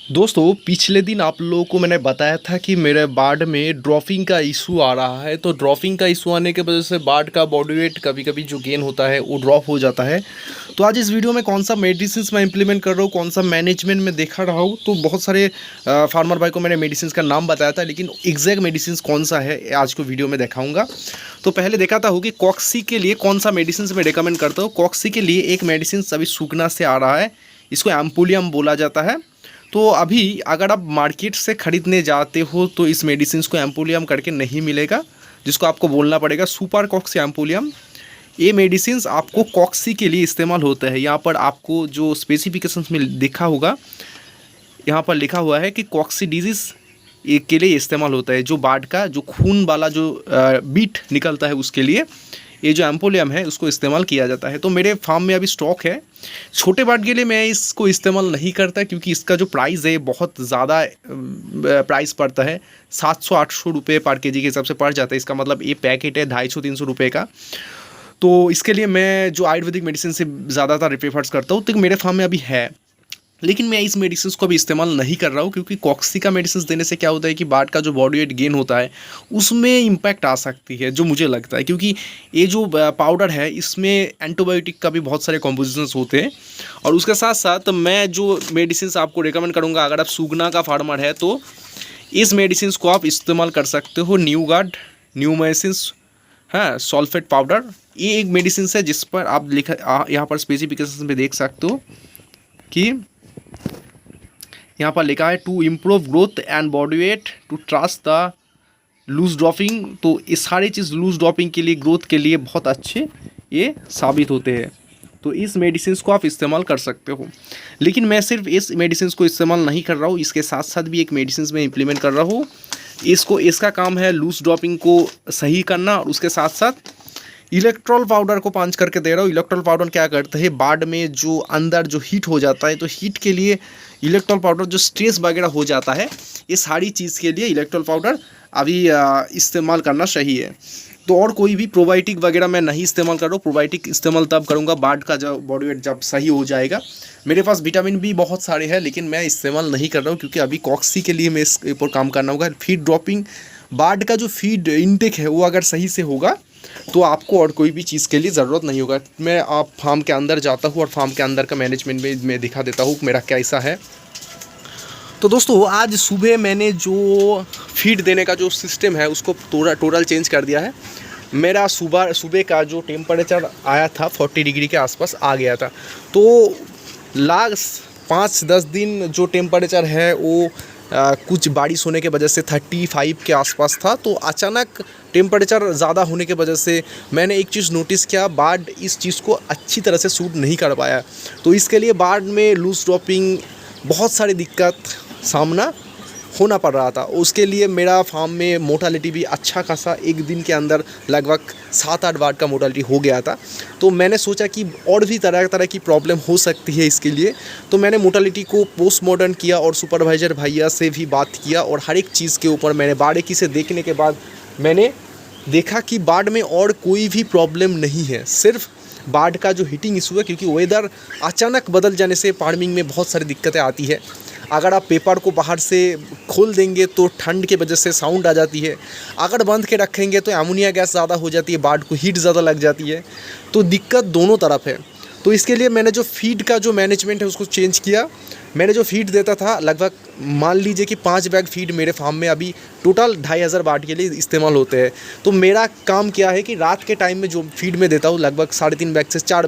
दोस्तों पिछले दिन आप लोगों को मैंने बताया था कि मेरे बार्ड में ड्रॉपिंग का इशू आ रहा है। तो ड्रॉपिंग का इशू आने के वजह से बार्ड का बॉडी वेट कभी कभी जो गेन होता है वो ड्रॉप हो जाता है। तो आज इस वीडियो में कौन सा मेडिसिन मैं इंप्लीमेंट कर रहा हूँ, कौन सा मैनेजमेंट में देखा रहा हूँ। तो बहुत सारे फार्मर भाई को मैंने मेडिसिन का नाम बताया था, लेकिन एग्जैक्ट मेडिसिन कौन सा है आज को वीडियो में दिखाऊंगा। तो पहले देखा था कि कॉक्सी के लिए कौन सा मेडिसिन मैं रिकमेंड करता हूँ। कॉक्सी के लिए एक मेडिसिन अभी सूखना से आ रहा है, इसको एम्पोलियम बोला जाता है। तो अभी अगर आप मार्केट से ख़रीदने जाते हो तो इस मेडिसिन को एम्पोलियम करके नहीं मिलेगा, जिसको आपको बोलना पड़ेगा सुपर कॉक्सी एम्पोलियम। ये मेडिसिन आपको कॉक्सी के लिए इस्तेमाल होता है। यहाँ पर आपको जो स्पेसिफिकेशंस में देखा होगा, यहाँ पर लिखा हुआ है कि कॉक्सी डिजीज़ के लिए इस्तेमाल होता है। जो बार्ड का जो खून वाला जो बीट निकलता है उसके लिए ये जो एम्पोलियम है उसको इस्तेमाल किया जाता है। तो मेरे फार्म में अभी स्टॉक है। छोटे बार्ड के लिए मैं इसको इस्तेमाल नहीं करता, क्योंकि इसका जो प्राइस है बहुत ज़्यादा प्राइस पड़ता है। 700-800 रुपये पर केजी के हिसाब से पड़ जाता है। इसका मतलब ये पैकेट है 250-300 रुपये का। तो इसके लिए मैं जो आयुर्वेदिक मेडिसिन से ज़्यादातर प्रेफर्स करता हूँ। तो मेरे फार्म में अभी है, लेकिन मैं इस मेडिसिन को भी इस्तेमाल नहीं कर रहा हूँ, क्योंकि कॉक्सी का मेडिसिन देने से क्या होता है कि बार्ड का जो बॉडी वेट गेन होता है उसमें इम्पैक्ट आ सकती है, जो मुझे लगता है। क्योंकि ये जो पाउडर है इसमें एंटीबायोटिक का भी बहुत सारे कॉम्पोजिशंस होते हैं। और उसके साथ साथ मैं जो मेडिसिन आपको रिकमेंड करूँगा, अगर आप सूगना का फार्मर है तो इस मेडिसिन को आप इस्तेमाल कर सकते हो। न्यूगार्ड, न्यूमैसिन, हाँ, सल्फेट पाउडर, ये एक मेडिसिन है जिस पर आप लिखा यहाँ पर स्पेसिफिकेशन में देख सकते हो कि यहाँ पर लिखा है to improve growth and body weight, to trust the loose dropping. तो ये सारी चीज़ लूज ड्रॉपिंग के लिए, ग्रोथ के लिए बहुत अच्छे ये साबित होते हैं। तो इस मेडिसिन को आप इस्तेमाल कर सकते हो। लेकिन मैं सिर्फ इस मेडिसिन को इस्तेमाल नहीं कर रहा हूँ, इसके साथ साथ भी एक मेडिसिन में इम्प्लीमेंट कर रहा हूँ। इसका काम है लूज ड्रॉपिंग को सही करना, और उसके साथ साथ इलेक्ट्रॉल पाउडर को पांच करके दे रहा हूँ। इलेक्ट्रॉल पाउडर क्या करता है, बार्ड में जो अंदर जो हीट हो जाता है, तो हीट के लिए इलेक्ट्रॉल पाउडर, जो स्ट्रेस वगैरह हो जाता है, ये सारी चीज़ के लिए इलेक्ट्रॉल पाउडर अभी इस्तेमाल करना सही है। तो और कोई भी प्रोबायोटिक वगैरह मैं नहीं इस्तेमाल कर रहा हूँ। प्रोबायोटिक इस्तेमाल तब करूँगा बार्ड का जब बॉडी वेट जब सही हो जाएगा। मेरे पास विटामिन भी बहुत सारे हैं, लेकिन मैं इस्तेमाल नहीं कर रहा हूँ, क्योंकि अभी कॉक्सी के लिए मैं इस ऊपर काम करना होगा। फीड ड्रॉपिंग, बार्ड का जो फीड इनटेक है वो अगर सही से होगा तो आपको और कोई भी चीज़ के लिए ज़रूरत नहीं होगा। मैं आप फार्म के अंदर जाता हूँ और फार्म के अंदर का मैनेजमेंट में मैं दिखा देता हूँ मेरा कैसा है। तो दोस्तों आज सुबह मैंने जो फीड देने का जो सिस्टम है उसको टोटल चेंज कर दिया है। मेरा सुबह का जो टेम्परेचर आया था 40 डिग्री के आसपास आ गया था। तो लास्ट 5-10 दिन जो टेम्परेचर है वो कुछ बारिश होने के वजह से 35 के आसपास था। तो अचानक टेम्परेचर ज़्यादा होने के वजह से मैंने एक चीज़ नोटिस किया, बार्ड इस चीज़ को अच्छी तरह से सूट नहीं कर पाया। तो इसके लिए बार्ड में लूज ड्रॉपिंग बहुत सारी दिक्कत सामना होना पड़ रहा था। उसके लिए मेरा फार्म में मोर्टालिटी भी अच्छा खासा, एक दिन के अंदर लगभग 7-8 बार का मोर्टालिटी हो गया था। तो मैंने सोचा कि और भी तरह तरह की प्रॉब्लम हो सकती है इसके लिए। तो मैंने मोर्टालिटी को पोस्टमार्टम किया और सुपरवाइज़र भैया से भी बात किया, और हर एक चीज़ के ऊपर मैंने बारीकी से देखने के बाद मैंने देखा कि बार्ड में और कोई भी प्रॉब्लम नहीं है, सिर्फ बार्ड का जो हीटिंग इशू है। क्योंकि वेदर अचानक बदल जाने से फार्मिंग में बहुत सारी दिक्कतें आती है। अगर आप पेपर को बाहर से खोल देंगे तो ठंड के वजह से साउंड आ जाती है। अगर बंद के रखेंगे तो अमोनिया गैस ज़्यादा हो जाती है, बार्ड को हीट ज़्यादा लग जाती है। तो दिक्कत दोनों तरफ है। तो इसके लिए मैंने जो फीड का जो मैनेजमेंट है उसको चेंज किया। मैंने जो फीड देता था लगभग मान लीजिए कि 5 बैग फीड मेरे फार्म में अभी टोटल 2500 बार्ड के लिए इस्तेमाल होते हैं। तो मेरा काम क्या है कि रात के टाइम में जो फीड में देता हूँ लगभग 3.5 बैग से 4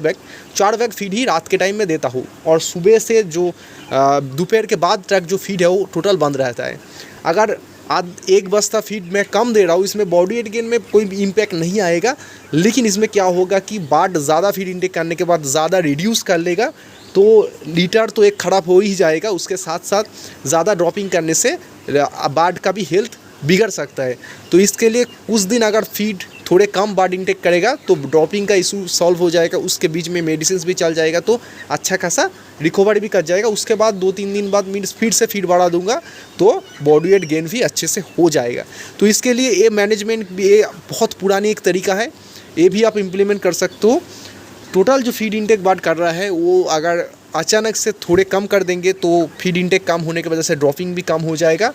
बैग फीड ही रात के टाइम में देता हूँ, और सुबह से जो दोपहर के बाद तक जो फीड है वो टोटल बंद रहता है। अगर आज एक बस्ता फीड मैं कम दे रहा हूँ, इसमें बॉडी वेट गेन में कोई भी इम्पैक्ट नहीं आएगा। लेकिन इसमें क्या होगा कि बार्ड ज़्यादा फीड इंटेक करने के बाद ज़्यादा रिड्यूस कर लेगा, तो लीटर तो एक ख़राब हो ही जाएगा। उसके साथ साथ ज़्यादा ड्रॉपिंग करने से बार्ड का भी हेल्थ बिगड़ सकता है। तो इसके लिए कुछ दिन अगर फीड थोड़े कम बार्ड इंटेक करेगा तो ड्रॉपिंग का इशू सॉल्व हो जाएगा। उसके बीच में मेडिसिन भी चल जाएगा, तो अच्छा खासा रिकवर भी कर जाएगा। उसके बाद 2-3 दिन बाद फिर से फीड बढ़ा दूंगा तो बॉडी वेट गेन भी अच्छे से हो जाएगा। तो इसके लिए ये मैनेजमेंट भी ये बहुत पुरानी एक तरीका है, ये भी आप इम्प्लीमेंट कर सकते हो। टोटल जो फीड इंटेक बार्ड कर रहा है वो अगर अचानक से थोड़े कम कर देंगे तो फीड इंटेक कम होने की वजह से ड्रॉपिंग भी कम हो जाएगा।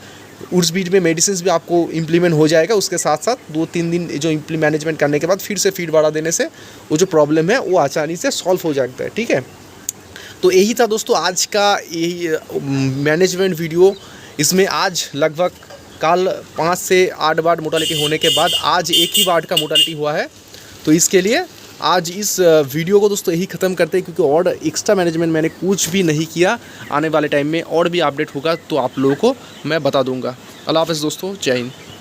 उस बीच में मेडिसिन भी आपको इम्प्लीमेंट हो जाएगा। उसके साथ साथ 2-3 दिन जो मैनेजमेंट करने के बाद फिर से फीड बढ़ा देने से वो जो प्रॉब्लम है वो आसानी से सॉल्व हो जाता है। ठीक है, तो यही था दोस्तों आज का यही मैनेजमेंट वीडियो। इसमें आज लगभग कल 5 से 8 बार मोर्टालिटी होने के बाद आज एक ही बार का मोर्टालिटी हुआ है। तो इसके लिए आज इस वीडियो को दोस्तों यही ख़त्म करते हैं, क्योंकि और एक्स्ट्रा मैनेजमेंट मैंने कुछ भी नहीं किया। आने वाले टाइम में और भी अपडेट होगा तो आप लोगों को मैं बता दूंगा। अल्लाह हाफ़िज़ दोस्तों, जय हिंद।